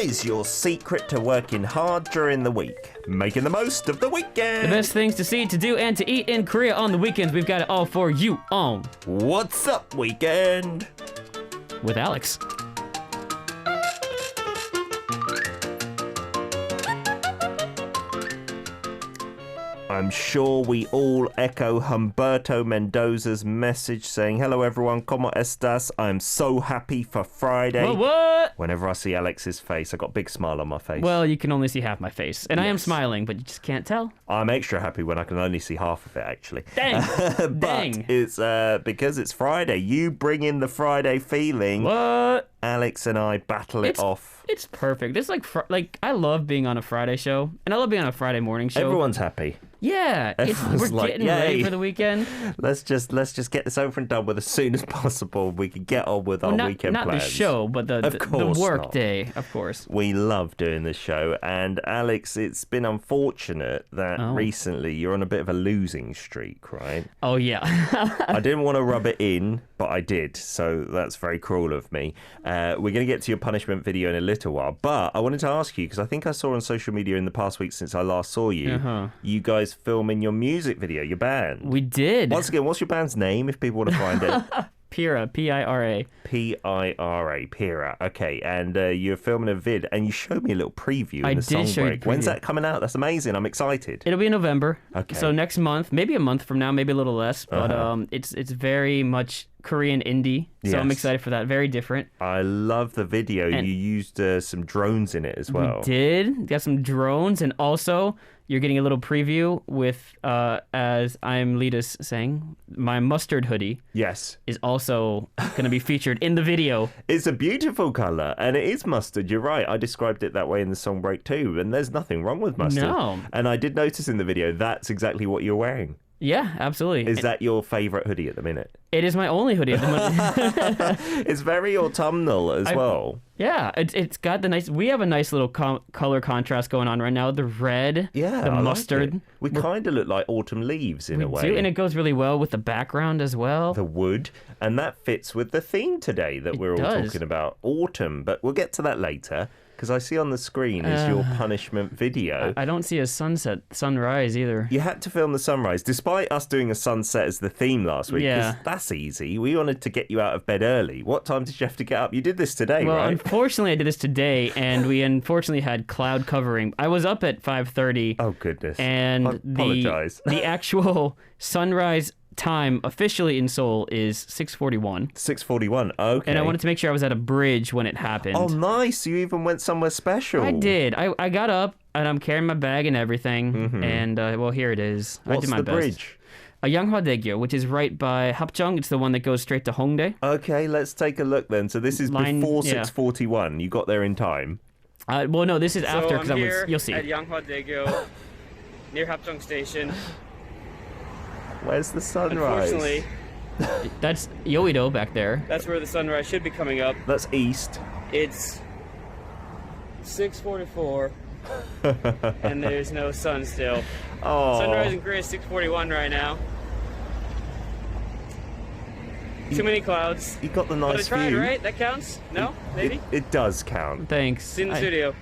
is your secret to working hard during the week? Making the most of the weekend. The best things to see, to do, and to eat in Korea on the weekends. We've got it all for you on What's Up Weekend? With Alex. I'm sure we all echo Humberto Mendoza's message saying, hello everyone, ¿Cómo estás? I'm so happy for Friday. What? Whenever I see Alex's face, I got a big smile on my face. Well, you can only see half my face. And yes. I am smiling, but you just can't tell. I'm extra happy when I can only see half of it, actually. Dang! But Dang. It's because it's Friday. You bring in the Friday feeling. What? Alex and I battle it off. It's perfect. It's like I love being on a Friday show, and I love being on a Friday morning show. Everyone's happy. Yeah, we're like, getting ready for the weekend. Let's just get this over and done with as soon as possible. We can get on with our weekend plans. Not the show, but the work day, of course. We love doing this show, and Alex, it's been unfortunate that recently you're on a bit of a losing streak, right? Oh yeah. I didn't want to rub it in, but I did, so that's very cruel of me. We're going to get to your punishment video in a little while, but I wanted to ask you, because I think I saw on social media in the past week since I last saw you, you guys filming your music video, your band. We did. Once again, what's your band's name if people want to find it? Pira, P-I-R-A. P-I-R-A, Pira. Okay, and you're filming a vid, and you showed me a little preview in the song break. When's that coming out? That's amazing. I'm excited. It'll be in November. Okay. So next month, maybe a month from now, maybe a little less, but it's very much Korean indie, so I'm excited for that. Very different. I love the video. And you used some drones in it as well. We did. Got some drones, and also you're getting a little preview with, as I'm Lita's saying, my mustard hoodie. Yes. Is also going to be featured in the video. It's a beautiful color, and it is mustard. You're right. I described it that way in the song break too, and there's nothing wrong with mustard. No. And I did notice in the video that's exactly what you're wearing. Yeah, absolutely. Is that your favorite hoodie at the minute? It is my only hoodie at the moment. It's very autumnal as well. Yeah, it's got the nice. We have a nice little color contrast going on right now. The red, the mustard. Like we kind of look like autumn leaves in a way. Do, and it goes really well with the background as well. The wood, and that fits with the theme today that we're all talking about, autumn. But we'll get to that later. Because I see on the screen is your punishment video. I don't see a sunrise either. You had to film the sunrise, despite us doing a sunset as the theme last week. Yeah. That's easy. We wanted to get you out of bed early. What time did you have to get up? You did this today, right? Well, unfortunately, I did this today, and we unfortunately had cloud covering. I was up at 5:30. Oh, goodness. And I apologize. The actual sunrise time officially in Seoul is 6:41. 6:41, okay. And I wanted to make sure I was at a bridge when it happened. Oh, nice. You even went somewhere special. I did. I got up, and I'm carrying my bag and everything. And, well, here it is. What's I did my best. Bridge? Yanghwa-daegyo, which is right by Hapjeong. It's the one that goes straight to Hongdae. Okay, let's take a look then. So this is before 6:41. You got there in time. Well, no, this is after, because you'll see. At Yanghwa-daegyo, near Hapjeong Station. Where's the sunrise? Unfortunately, that's Yoido back there. That's where the sunrise should be coming up. That's east. It's 6:44, and there's no sun still. Oh. Sunrise in Korea is 6:41 right now. Too many clouds. You got the nice but I tried, view. Right? That counts? No? Maybe? It does count. Thanks. It's in the studio.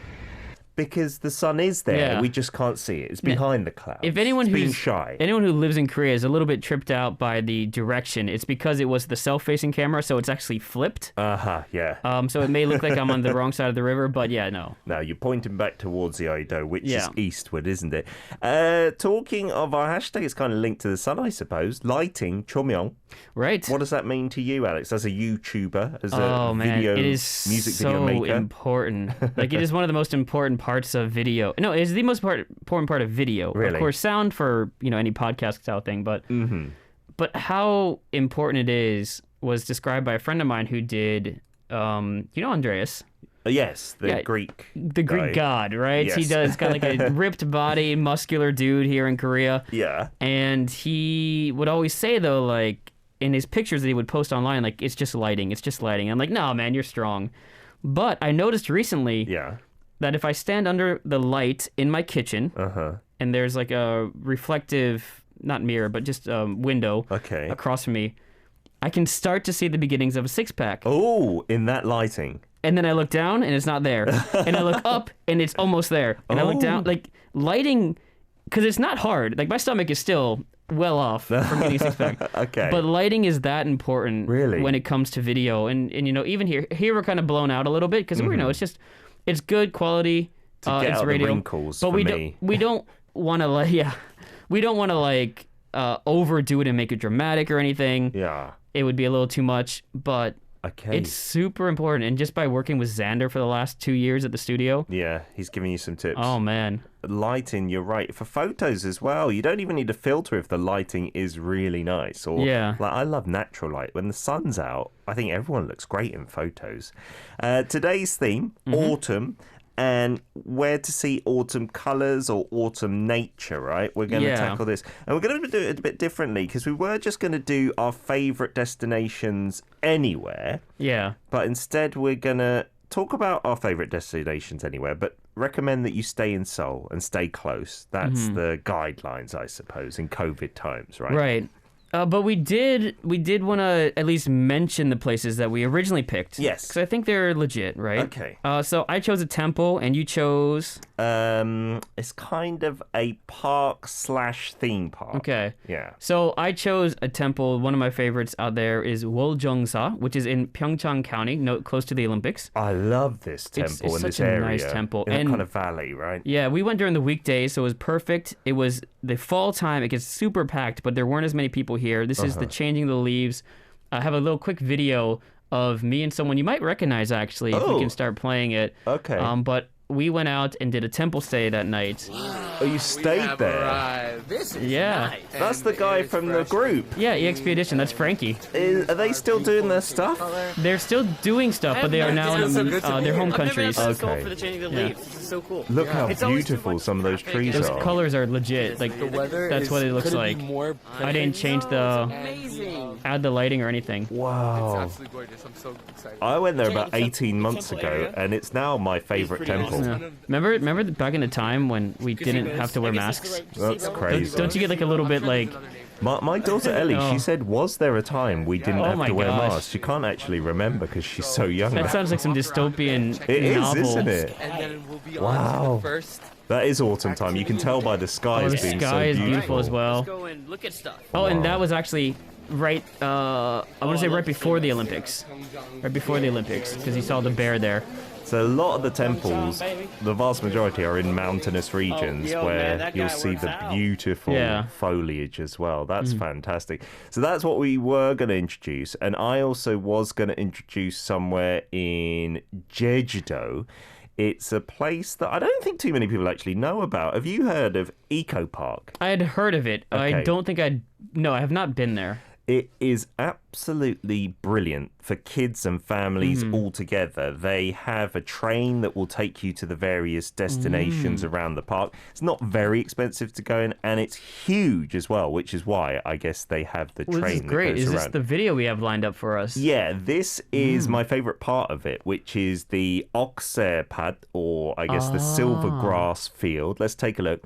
Because the sun is there, we just can't see it. It's behind the clouds. If anyone it's who's being shy, anyone who lives in Korea is a little bit tripped out by the direction, it's because it was the self-facing camera, so it's actually flipped. Yeah. So it may look like I'm on the wrong side of the river, but yeah, no. No, you're pointing back towards the Aido, which is eastward, isn't it? Talking of our hashtag, it's kind of linked to the sun, I suppose. Lighting, chomyeong. Right. What does that mean to you, Alex, as a YouTuber, as a music video maker? It is so important. Like, it is one of the most important parts of video. No, it's the most important part of video. Really? Of course, sound for, any podcast style thing, but but how important it is was described by a friend of mine who did, Andreas? Yes, the Greek god, right? Yes. He does kind of like a ripped body, muscular dude here in Korea. Yeah. And he would always say, though, like, in his pictures that he would post online, like, it's just lighting. I'm like, no, man, you're strong. But I noticed recently that if I stand under the light in my kitchen, and there's like a reflective, not mirror, but just a window across from me, I can start to see the beginnings of a six-pack. Oh, in that lighting. and then I look down and it's not there, and I look up and it's almost there, and I look down. Like lighting, because it's not hard. Like my stomach is still well off from getting six pack. Okay. But lighting is that important when it comes to video, and even here we're kind of blown out a little bit because it's good quality. To get it's out radio, the wrinkles but for me. we don't want to overdo it and make it dramatic or anything. Yeah. It would be a little too much, but it's super important. And just by working with Xander for the last 2 years at the studio. Yeah, he's giving you some tips. Oh, man. Lighting, you're right. For photos as well, you don't even need a filter if the lighting is really nice. Or, like, I love natural light. When the sun's out, I think everyone looks great in photos. Today's theme, autumn. And where to see autumn colours or autumn nature, right? We're going to tackle this. And we're going to do it a bit differently because we were just going to do our favourite destinations anywhere. Yeah. But instead we're going to talk about our favourite destinations anywhere, but recommend that you stay in Seoul and stay close. That's the guidelines, I suppose, in COVID times, right? Right. But we did want to at least mention the places that we originally picked. Yes. Because I think they're legit, right? Okay. So I chose a temple, and you chose... It's kind of a park/theme park. Okay. Yeah. So I chose a temple. One of my favorites out there is Woljongsa, which is in Pyeongchang County, close to the Olympics. I love this temple in this area. It's such a nice temple. In that kind of valley, right? Yeah, we went during the weekdays, so it was perfect. It was the fall time. It gets super packed, but there weren't as many people here. This is the changing the leaves. I have a little quick video of me and someone you might recognize, actually, if we can start playing it. Okay. But we went out and did a temple stay that night. Oh, you stayed there? This is nice. That's the guy from the group. Yeah, EXP Edition. That's Frankie. Are they still doing their stuff? They're still doing stuff, but they are now in their home countries. For the changing of the leaves. This is so cool. Look how beautiful some of those trees Those are. colors are legit. Like that's what it looks like. I didn't change add the lighting or anything. Wow. It's absolutely gorgeous. I'm so excited. I went there about 18 months ago, and it's now my favorite temple. Yeah. Remember back in the time when we didn't have to wear masks? That's crazy. Don't you get like a little bit like... My daughter Ellie, she said, was there a time we didn't have to wear masks? She can't actually remember because she's so young. That sounds like some dystopian It novel. is, isn't it? And then we'll be wow. on to the first. That is autumn time. You can tell by the skies being so beautiful. The sky is beautiful as well. Let's go and look at stuff. Oh, and that was actually right, I want to say right before the Olympics. Right before the Olympics, because you saw the bear there. So a lot of the temples, the vast majority are in mountainous regions where you'll see the beautiful foliage as well. That's fantastic. So that's what we were going to introduce. And I also was going to introduce somewhere in Jeju-do. It's a place that I don't think too many people actually know about. Have you heard of Eco Park? I had heard of it. Okay. I don't think No, I have not been there. It is absolutely brilliant for kids and families all together. They have a train that will take you to the various destinations around the park. It's not very expensive to go in, and it's huge as well, which is why I guess they have the train This is great. that goes Is around. this the video we have lined up for us? Yeah, this is my favourite part of it, which is the Okse-pad, or I guess the silver grass field. Let's take a look.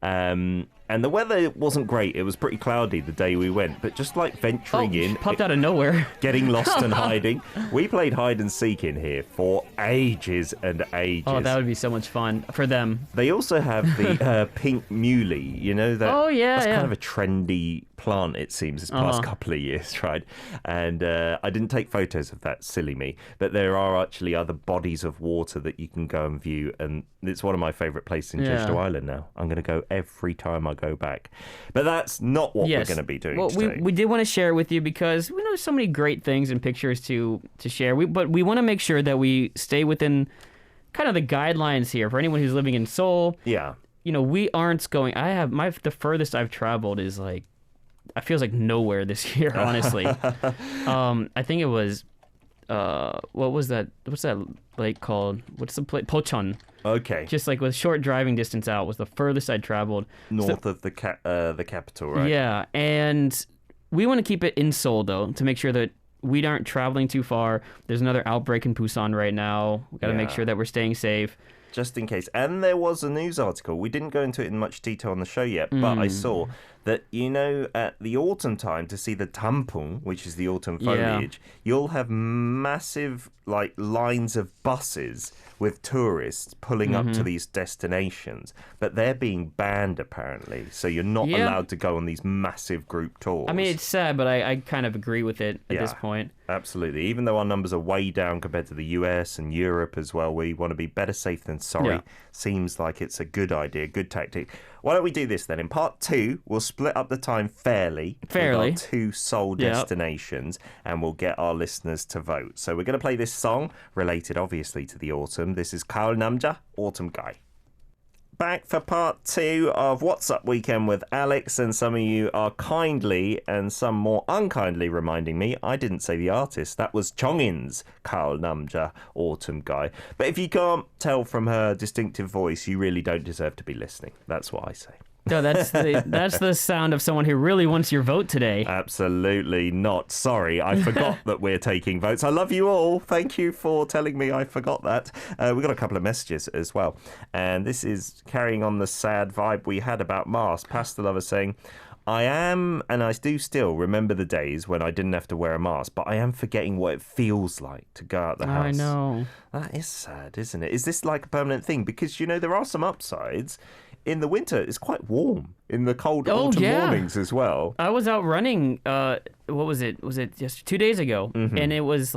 And the weather wasn't great. It was pretty cloudy the day we went, but just like venturing in, popped out of nowhere, getting lost and hiding. We played hide and seek in here for ages and ages. Oh, that would be so much fun for them. They also have the pink muley, you know that? Oh yeah, that's kind of a trendy plant, it seems, this past couple of years, right? And I didn't take photos of that, silly me, but there are actually other bodies of water that you can go and view, and it's one of my favourite places in Jeju Island now. I'm going to go every time I go back. But that's not what we're going to be doing today. We did want to share it with you because we know so many great things and pictures to share. But we want to make sure that we stay within kind of the guidelines here for anyone who's living in Seoul. Yeah. You know, we aren't going... the furthest I've traveled is like... It feels like nowhere this year, honestly. I think it was... what was that? What's that lake called? What's the place? Pocheon. Okay. Just like with short driving distance out was the furthest I'd traveled. North of the capital, right? Yeah, and we want to keep it in Seoul, though, to make sure that we aren't traveling too far. There's another outbreak in Busan right now. We got to make sure that we're staying safe. Just in case. And there was a news article. We didn't go into it in much detail on the show yet, but I saw that, at the autumn time, to see the tampung, which is the autumn foliage, you'll have massive lines of buses with tourists pulling up to these destinations, but they're being banned apparently, so you're not allowed to go on these massive group tours. I mean, it's sad, but I kind of agree with it at this point. Absolutely. Even though our numbers are way down compared to the US and Europe as well, we want to be better safe than sorry. Yeah. Seems like it's a good idea, good tactic. Why don't we do this then? In part 2, we'll split up the time fairly. With our 2 Seoul destinations, and we'll get our listeners to vote. So we're going to play this song, related obviously to the autumn. This is 가을 남자, Autumn Guy. Back for part 2 of What's Up Weekend with Alex, and some of you are kindly and some more unkindly reminding me I didn't say the artist. That was Chongin's 가을 남자, Autumn Guy. But if you can't tell from her distinctive voice, you really don't deserve to be listening. That's what I say. No, that's the sound of someone who really wants your vote today. Absolutely not. Sorry, I forgot that we're taking votes. I love you all. Thank you for telling me I forgot that. We got a couple of messages as well. And this is carrying on the sad vibe we had about masks. Pastor Lover saying, I am, and I do still remember the days when I didn't have to wear a mask, but I am forgetting what it feels like to go out the house. I know. That is sad, isn't it? Is this like a permanent thing? Because, there are some upsides. In the winter, it's quite warm. In the cold autumn mornings as well. I was out running, what was it? Was it just 2 days ago? And it was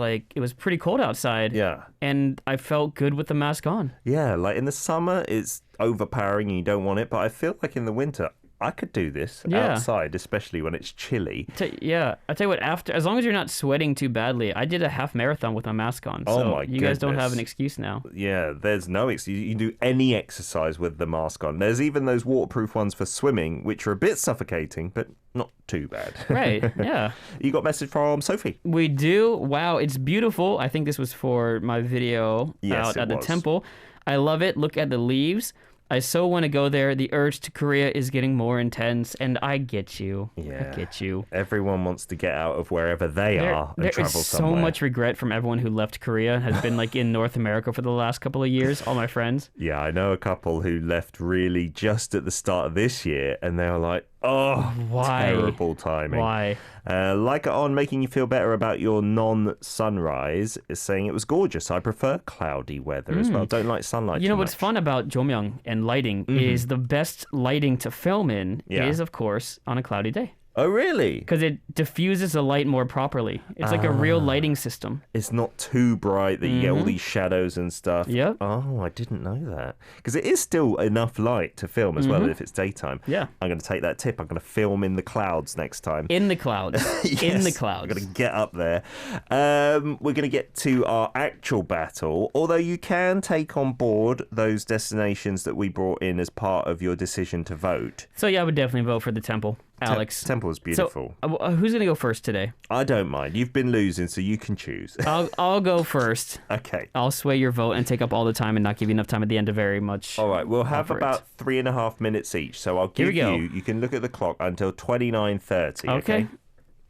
pretty cold outside. Yeah. And I felt good with the mask on. Yeah, in the summer, it's overpowering and you don't want it. But I feel like in the winter, I could do this outside, especially when it's chilly. I tell you what, as long as you're not sweating too badly, I did a half marathon with my mask on. Oh, my you guys don't have an excuse now. Yeah, there's no excuse. You can do any exercise with the mask on. There's even those waterproof ones for swimming, which are a bit suffocating, but not too bad. Right, yeah. You got a message from Sophie? We do. Wow, it's beautiful. I think this was for my video out at the temple. I love it. Look at the leaves. I so want to go there. The urge to Korea is getting more intense, and I get you. Yeah. I get you. Everyone wants to get out of wherever they are and travel somewhere. There is so much regret from everyone who left Korea, has been in North America for the last couple of years, all my friends. Yeah, I know a couple who left really just at the start of this year, and they were like, oh, why? Terrible timing. Why? Like it on making you feel better about your non-sunrise is saying it was gorgeous. I prefer cloudy weather as well. Don't like sunlight You know too what's much. fun about 조명 and lighting is the best lighting to film in is, of course, on a cloudy day. Oh, really? Because it diffuses the light more properly. It's like a real lighting system. It's not too bright that you get all these shadows and stuff. Yep. Oh, I didn't know that. Because it is still enough light to film as well if it's daytime. Yeah. I'm going to take that tip. I'm going to film in the clouds next time. In the clouds. Yes, in the clouds. I'm going to get up there. We're going to get to our actual battle. Although you can take on board those destinations that we brought in as part of your decision to vote. So yeah, I would definitely vote for the temple. Alex. Temple's beautiful. So, who's going to go first today? I don't mind. You've been losing, so you can choose. I'll go first. Okay. I'll sway your vote and take up all the time and not give you enough time at the end to very much. All right. We'll have about 3.5 minutes each. So I'll give you can look at the clock until 29:30. Okay.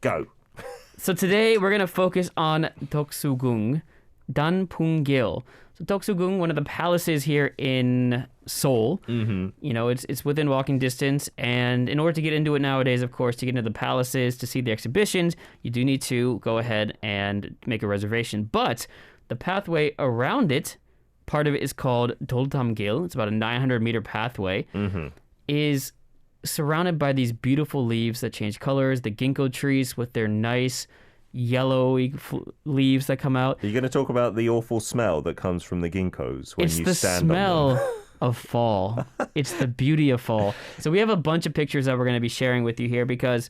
Go. So today we're going to focus on Doksugung, Danpunggil. So Doksugung, one of the palaces here in Seoul. It's within walking distance, and in order to get into it nowadays, of course, to get into the palaces, to see the exhibitions, you do need to go ahead and make a reservation. But the pathway around it, part of it is called Doltamgil. It's about a 900-meter pathway. Is surrounded by these beautiful leaves that change colors, the ginkgo trees with their nice yellowy leaves that come out. Are you going to talk about the awful smell that comes from the ginkgos when you stand on them? It's the smell of fall. It's the beauty of fall. So we have a bunch of pictures that we're going to be sharing with you here because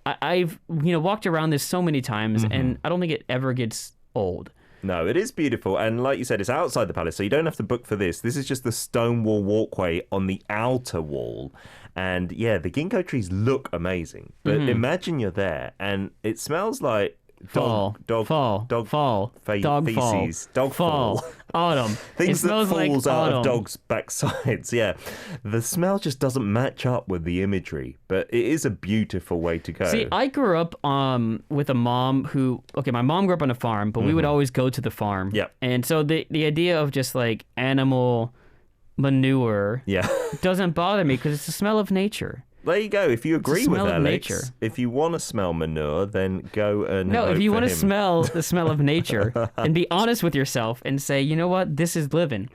I've walked around this so many times and I don't think it ever gets old. No, it is beautiful. And like you said, it's outside the palace, so you don't have to book for this. This is just the stone wall walkway on the outer wall. And yeah, the ginkgo trees look amazing. But imagine you're there and it smells like fall, feces, dog fall. Autumn. Things it smells that falls like out autumn. of dogs' backsides. Yeah, the smell just doesn't match up with the imagery, but it is a beautiful way to go. See, I grew up with a mom my mom grew up on a farm, but we would always go to the farm. Yeah, and so the idea of just animal manure doesn't bother me because it's the smell of nature. There you go. If you agree with smell of Alex, nature. if you want to smell manure, then go and No, vote if you for want to him. smell the smell of nature and be honest with yourself and say, you know what, this is living.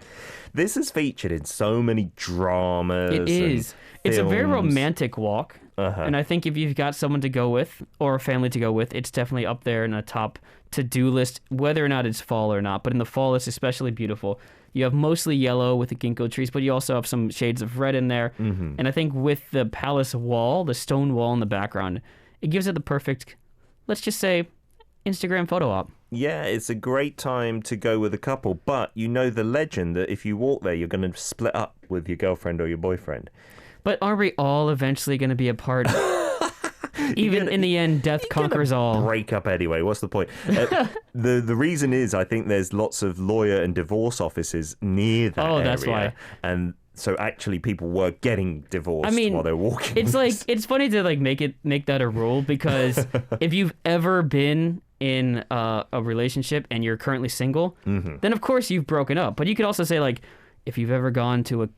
This is featured in so many dramas. It is. It's a very films. romantic walk. And I think if you've got someone to go with or a family to go with, it's definitely up there in a top to-do list, whether or not it's fall or not. But in the fall, it's especially beautiful. You have mostly yellow with the ginkgo trees, but you also have some shades of red in there. And I think with the palace wall, the stone wall in the background, it gives it the perfect, let's just say, Instagram photo op. Yeah, it's a great time to go with a couple, but you know the legend that if you walk there, you're going to split up with your girlfriend or your boyfriend. But aren't we all eventually going to be apart? Even in the end, death conquers all. Break up anyway. What's the point? The reason is I think there's lots of lawyer and divorce offices near that area. That's why. And so actually people were getting divorced I mean, while they're walking. It's like it's funny to like make that a rule because if you've ever been in a relationship and you're currently single, then of course you've broken up. But you could also say like if you've ever gone to a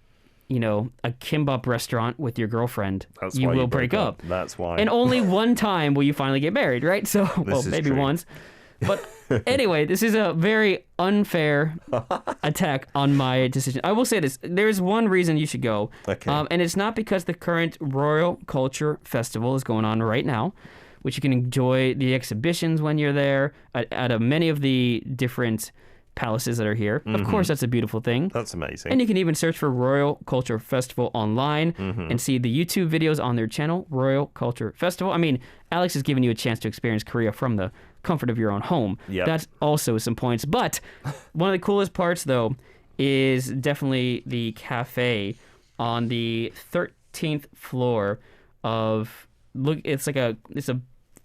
kimbap restaurant with your girlfriend, you will break up. That's why. And only one time will you finally get married, right? So, well, maybe true. once. But anyway, this is a very unfair attack on my decision. I will say this. There's one reason you should go. Okay. And it's not because the current Royal Culture Festival is going on right now, which you can enjoy the exhibitions when you're there at many of the different palaces that are here. Of course, that's a beautiful thing. That's amazing. And you can even search for Royal Culture Festival online and see the YouTube videos on their channel, Royal Culture Festival. I mean, Alex has given you a chance to experience Korea from the comfort of your own home. Yep. That's also some points. But one of the coolest parts, though, is definitely the cafe on the 13th floor of... It's a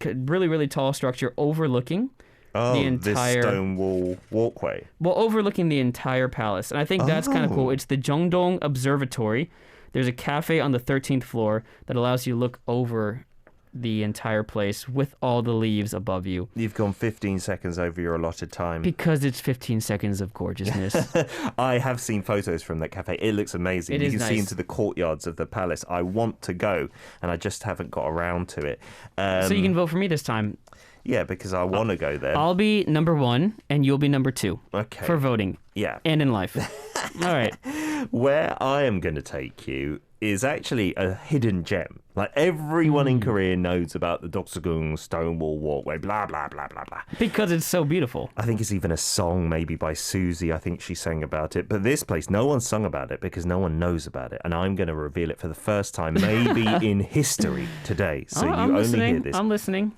really, really tall structure overlooking the entire this stone wall walkway. Well, overlooking the entire palace. And I think that's kind of cool. It's the Jeongdong Observatory. There's a cafe on the 13th floor that allows you to look over the entire place with all the leaves above you. You've gone 15 seconds over your allotted time. Because it's 15 seconds of gorgeousness. I have seen photos from that cafe. It looks amazing. You can see into the courtyards of the palace. I want to go, and I just haven't got around to it. So you can vote for me this time. Yeah, because I want to go there. I'll be number 1, and you'll be number 2. Okay. For voting. Yeah. And in life. All right. Where I am going to take you is actually a hidden gem. Like everyone in Korea knows about the Doksugung Stonewall Walkway, blah, blah, blah, blah, blah. Because it's so beautiful. I think it's even a song maybe by Susie. I think she sang about it. But this place, no one sung about it because no one knows about it. And I'm going to reveal it for the first time, maybe in history today. So I'm you listening. only hear this. I'm listening.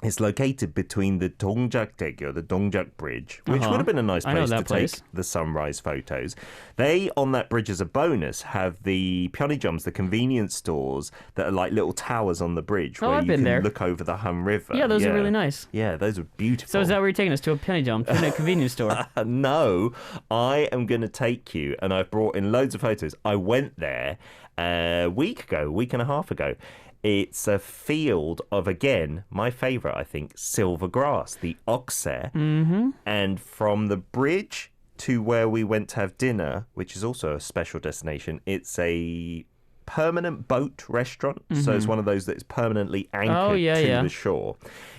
It's located between the Dongjak-daegyo, the Dongjak Bridge, which would have been a nice place to take the sunrise photos. They, on that bridge as a bonus, have the Pyeongjums, the convenience stores that are like little towers on the bridge where I've you been can there. look over the Han River. Yeah, those are really nice. Yeah, those are beautiful. So is that where you're taking us, to a Pyeongjum, to a convenience store? No, I am going to take you, and I've brought in loads of photos. I went there a week and a half ago. It's a field of, again, my favourite, I think, silver grass, the okse. And from the bridge to where we went to have dinner, which is also a special destination, it's a permanent boat restaurant. So it's one of those that's permanently anchored to the shore.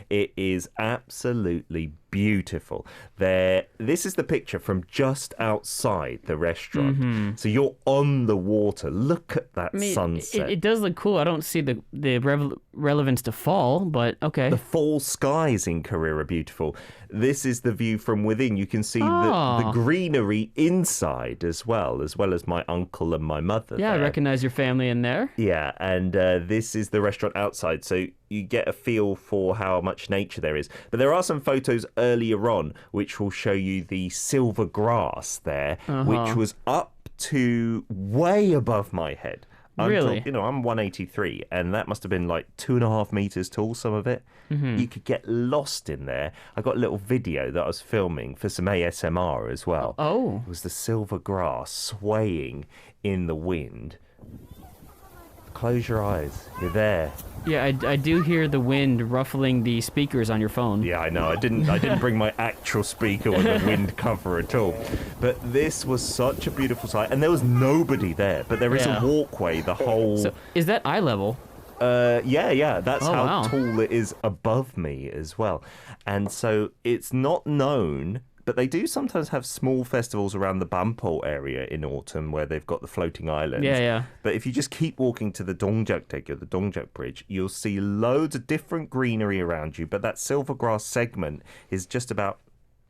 It is absolutely beautiful. This is the picture from just outside the restaurant. So you're on the water. Look at that sunset. It does look cool. I don't see the relevance to fall, but okay. The fall skies in Korea are beautiful. This is the view from within. You can see the greenery inside as well as my uncle and my mother. Yeah, there. I recognize your family in there. Yeah, and this is the restaurant outside, so you get a feel for how much nature there is. But there are some photos earlier on which will show you the silver grass there, which was up to way above my head. Really? I'm 183, and that must have been like 2.5 meters tall, some of it. You could get lost in there. I got a little video that I was filming for some ASMR as well. Oh. It was the silver grass swaying in the wind. Close your eyes. You're there. Yeah, I do hear the wind ruffling the speakers on your phone. Yeah, I know. I didn't bring my actual speaker with the wind cover at all. But this was such a beautiful sight, and there was nobody there. But there is a walkway. The whole. So is that eye level? Yeah. That's how wow. tall it is above me as well. And so it's not known. But they do sometimes have small festivals around the Bampol area in autumn where they've got the floating islands. Yeah. But if you just keep walking to the Dongjak-daegu, the Dongjak Bridge, you'll see loads of different greenery around you. But that silver grass segment is just about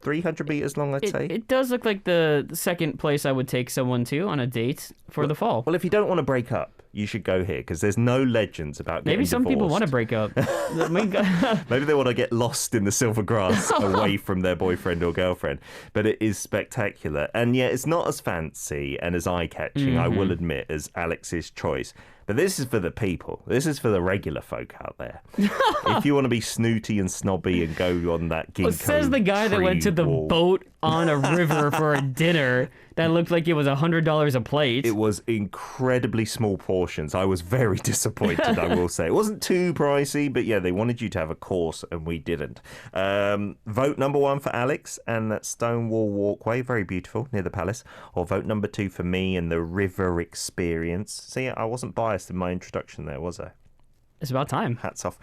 300 meters long, I'd say. It does look like the second place I would take someone to on a date for the fall. Well, if you don't want to break up, you should go here because there's no legends about getting Maybe some people divorced. want to break up. Maybe they want to get lost in the silver grass away from their boyfriend or girlfriend. But it is spectacular. And yeah, it's not as fancy and as eye-catching, I will admit, as Alex's choice. But this is for the people. This is for the regular folk out there. If you want to be snooty and snobby and go on that ginkgo says the guy that went to the boat on a river for a dinner that looked like it was $100 a plate. It was incredibly small portions. I was very disappointed, I will say. It wasn't too pricey, but yeah, they wanted you to have a course and we didn't. Vote number 1 for Alex and that stone wall walkway, very beautiful, near the palace. Or vote number 2 for me and the river experience. See, I wasn't biased in my introduction there, was I? It's about time. Hats off.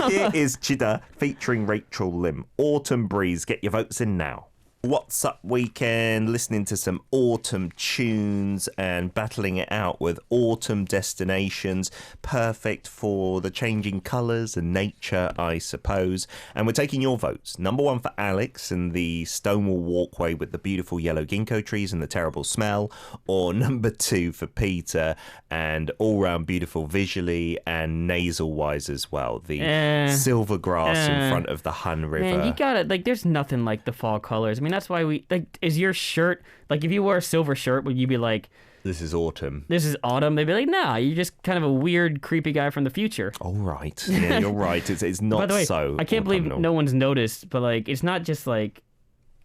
Here is Chida featuring Rachel Lim. Autumn Breeze. Get your votes in now. What's Up Weekend, listening to some autumn tunes and battling it out with autumn destinations, perfect for the changing colours and nature, I suppose. And we're taking your votes. Number 1 for Alex and the Stonewall Walkway with the beautiful yellow ginkgo trees and the terrible smell, or number 2 for Peter and all-round beautiful visually and nasal-wise as well. The silver grass in front of the Han River. Man, you got it. Like, there's nothing like the fall colors. I mean, that's why we like. Is your shirt like if you wore a silver shirt, would you be like, "This is autumn"? This is autumn. They'd be like, "Nah, you're just kind of a weird, creepy guy from the future." All right, yeah, you're right. It's not. By the way, so. I can't believe no one's noticed, but like, it's not just like.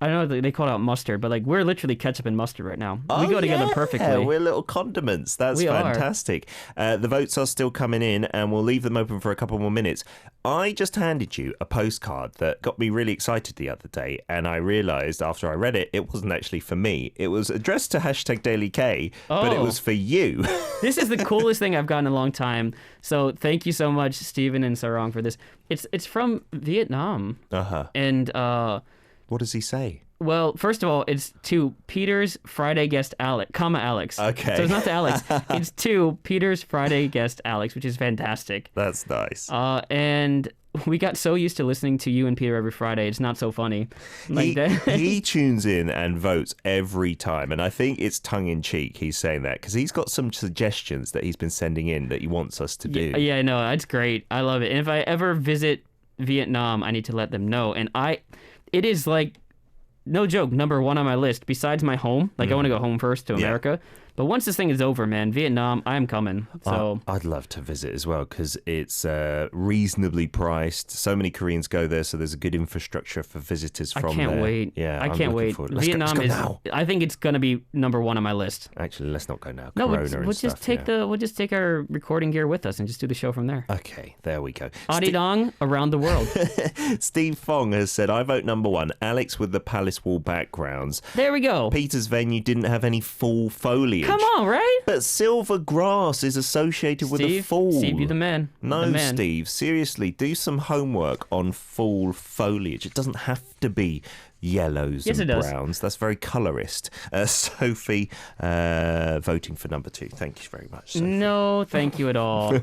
I know they call it out mustard, but like we're literally ketchup and mustard right now. We go together perfectly. We're little condiments. That's fantastic. The votes are still coming in, and we'll leave them open for a couple more minutes. I just handed you a postcard that got me really excited the other day, and I realised after I read it, it wasn't actually for me. It was addressed to #DailyK, but it was for you. This is the coolest thing I've gotten in a long time. So thank you so much, Stephen and Sarong, for this. It's from Vietnam. And what does he say? Well, first of all, it's to Peter's Friday guest Alex, Alex. Okay. So it's not to Alex. It's to Peter's Friday guest Alex, which is fantastic. That's nice. And we got so used to listening to you and Peter every Friday. It's not so funny. Like he tunes in and votes every time. And I think it's tongue-in-cheek he's saying that because he's got some suggestions that he's been sending in that he wants us to do. Yeah, no, it's great. I love it. And if I ever visit Vietnam, I need to let them know. And it is like, no joke, number 1 on my list besides my home. Like I want to go home first to America. But once this thing is over, man, Vietnam, I'm coming. So I'd love to visit as well because it's reasonably priced. So many Koreans go there, so there's a good infrastructure for visitors from there. I can't wait. Yeah, I can't wait. Vietnam is. Now. I think it's gonna be number 1 on my list. Actually, let's not go now. No, Corona we'll just take we'll just take our recording gear with us and just do the show from there. Okay, there we go. Arirang around the world. Steve Fong has said, I vote number 1. Alex with the palace wall backgrounds. There we go. Peter's venue didn't have any fall foliage. Come on, right? But silver grass is associated with the fall. Steve, you're the man. No, Steve, seriously, do some homework on fall foliage. It doesn't have to be yellows and browns. That's very colorist. Sophie voting for number 2. Thank you very much, Sophie. No, thank you at all.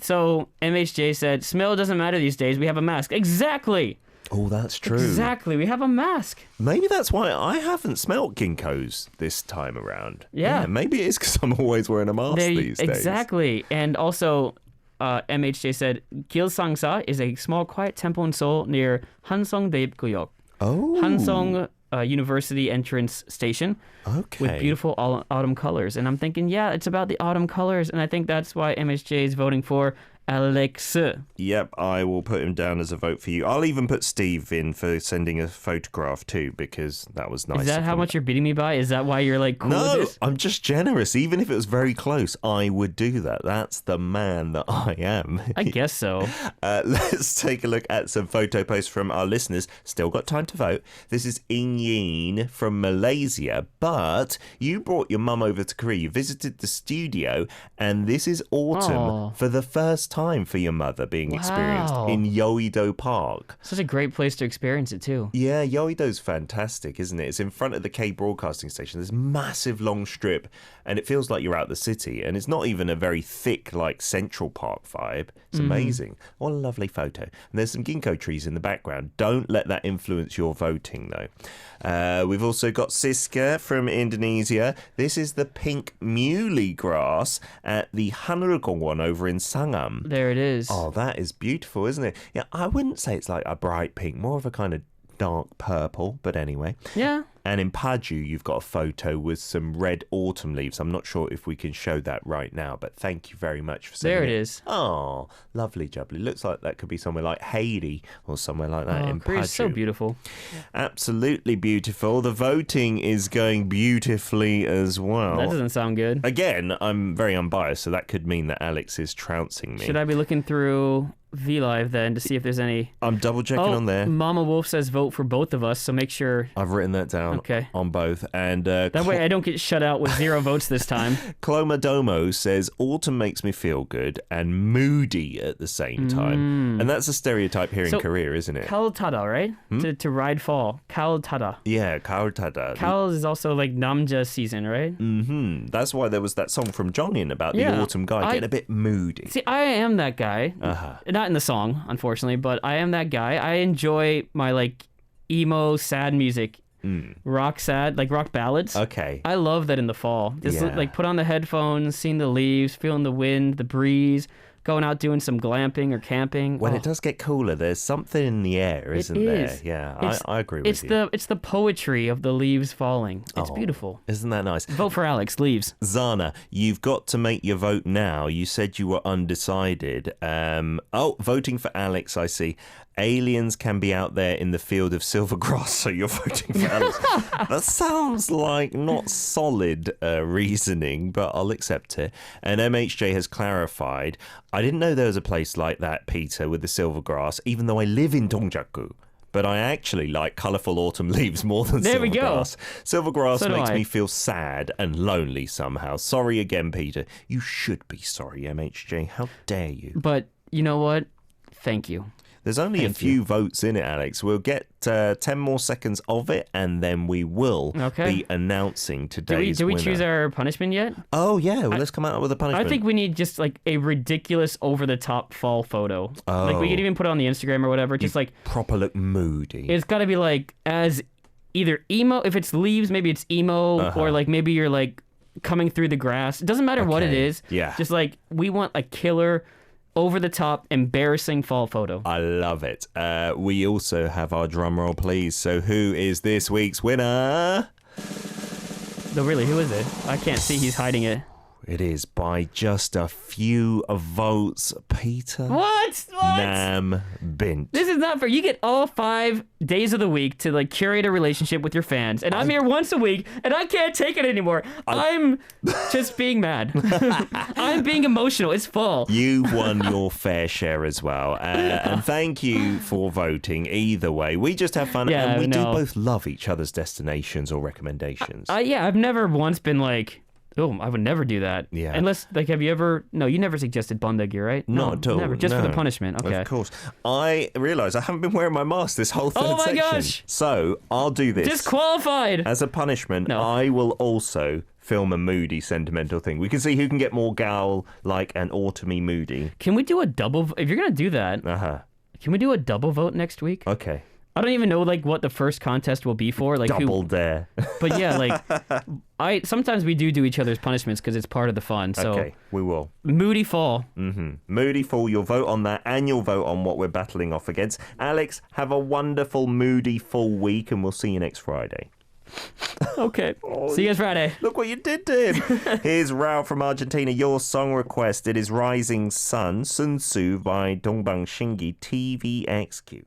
So MHJ said, smell doesn't matter these days. We have a mask. Exactly. Oh, that's true. Exactly. We have a mask. Maybe that's why I haven't smelt ginkgos this time around. Yeah. Maybe it is because I'm always wearing a mask these days. Exactly. And also, MHJ said, Gilsangsa is a small, quiet temple in Seoul near Hansong Daebguyok. Oh. Hansong University entrance station. Okay. With beautiful autumn colors. And I'm thinking, yeah, it's about the autumn colors. And I think that's why MHJ is voting for Alex. Yep, I will put him down as a vote for you. I'll even put Steve in for sending a photograph too, because that was nice. Is that how much you're beating me by? Is that why you're like cool with No, this? I'm just generous. Even if it was very close, I would do that. That's the man that I am. I guess so. Let's take a look at some photo posts from our listeners. Still got time to vote. This is Ing Yin from Malaysia, but you brought your mum over to Korea. You visited the studio, and this is autumn for the first time for your mother being experienced in Yeouido Park. Such a great place to experience it too. Yeah, Yeouido's fantastic, isn't it? It's in front of the K broadcasting station. There's a massive long strip, and it feels like you're out the city, and it's not even a very thick like Central Park vibe. It's amazing. What a lovely photo. And there's some ginkgo trees in the background. Don't let that influence your voting though. We've also got Siska from Indonesia. This is the pink muley grass at the Hanurgongwon over in Sangam. There it is. Oh, that is beautiful, isn't it? Yeah, I wouldn't say it's like a bright pink, more of a kind of dark purple, but anyway. Yeah. And in Paju, you've got a photo with some red autumn leaves. I'm not sure if we can show that right now, but thank you very much for sending There it is. Oh, lovely jubbly. Looks like that could be somewhere like Haiti or somewhere like that in Paju. Korea's so beautiful. Absolutely beautiful. The voting is going beautifully as well. That doesn't sound good. Again, I'm very unbiased, so that could mean that Alex is trouncing me. Should I be looking through VLive then to see if there's any... I'm double checking on there. Mama Wolf says vote for both of us, so make sure... I've written that down on both. And that way I don't get shut out with 0 votes this time. Clomadomo says autumn makes me feel good and moody at the same time. And that's a stereotype here in Korea, isn't it? Kaltada, right? To ride fall. Kaltada. Yeah, Kaltada. Kal is also like Namja season, right? That's why there was that song from Jongin about the autumn guy getting a bit moody. See, I am that guy. Not in the song, unfortunately, but I am that guy. I enjoy my like emo sad music. Rock sad, like rock ballads. Okay. I love that in the fall. Just like put on the headphones, seeing the leaves, feeling the wind, the breeze, going out doing some glamping or camping. When it does get cooler, there's something in the air, isn't there? Yeah, I agree with you. It's the poetry of the leaves falling. It's beautiful. Isn't that nice? Vote for Alex, leaves. Zana, you've got to make your vote now. You said you were undecided. Voting for Alex, I see. Aliens can be out there in the field of silvergrass, so you're voting for Alex. That sounds like not solid reasoning, but I'll accept it. And MHJ has clarified, I didn't know there was a place like that, Peter, with the silvergrass, even though I live in Dongjaku. But I actually like colourful autumn leaves more than silvergrass. There we go. Silvergrass makes me feel sad and lonely somehow. Sorry again, Peter. You should be sorry, MHJ. How dare you? But you know what? Thank you. There's only a few votes in it, Alex. We'll get 10 more seconds of it, and then we will be announcing today's Do we winner. choose our punishment yet? Oh, yeah. Well, let's come out with a punishment. I think we need just like a ridiculous over-the-top fall photo. Like we could even put it on the Instagram or whatever. Just like proper look moody. It's got to be like as either emo. If it's leaves, maybe it's emo, or like maybe you're like coming through the grass. It doesn't matter what it is. Yeah. Just like we want a killer, over-the-top, embarrassing fall photo. I love it. We also have our drum roll, please. So who is this week's winner? No, really, who is it? I can't see. He's hiding it. It is by just a few votes, Peter. What? Nam Bint. This is not fair. You get all 5 days of the week to like curate a relationship with your fans, and I'm here once a week, and I can't take it anymore. I'm just being mad. I'm being emotional. It's fall. You've won your fair share as well, and thank you for voting. Either way, we just have fun, and we do both love each other's destinations or recommendations. I've never once been like, oh, I would never do that. Yeah. Unless, like, have you ever... No, you never suggested Bondagi, right? Not at all. Never. Just for the punishment. Okay. Of course. I realise I haven't been wearing my mask this whole third section. Gosh! So, I'll do this. Disqualified! As a punishment, I will also film a moody, sentimental thing. We can see who can get more gal-like and autumny moody. Can we do a double... If you're going to do that, can we do a double vote next week? Okay. I don't even know like what the first contest will be for. Like Double dare. But yeah, like sometimes we do each other's punishments because it's part of the fun. So okay, we will. Moody fall. Moody fall. You'll vote on that, and you'll vote on what we're battling off against. Alex, have a wonderful moody fall week, and we'll see you next Friday. Okay. See you guys Friday. Look what you did to him. Here's Rao from Argentina. Your song request. It is Rising Sun, Sun Tzu by Dongbang Shingi, TVXQ.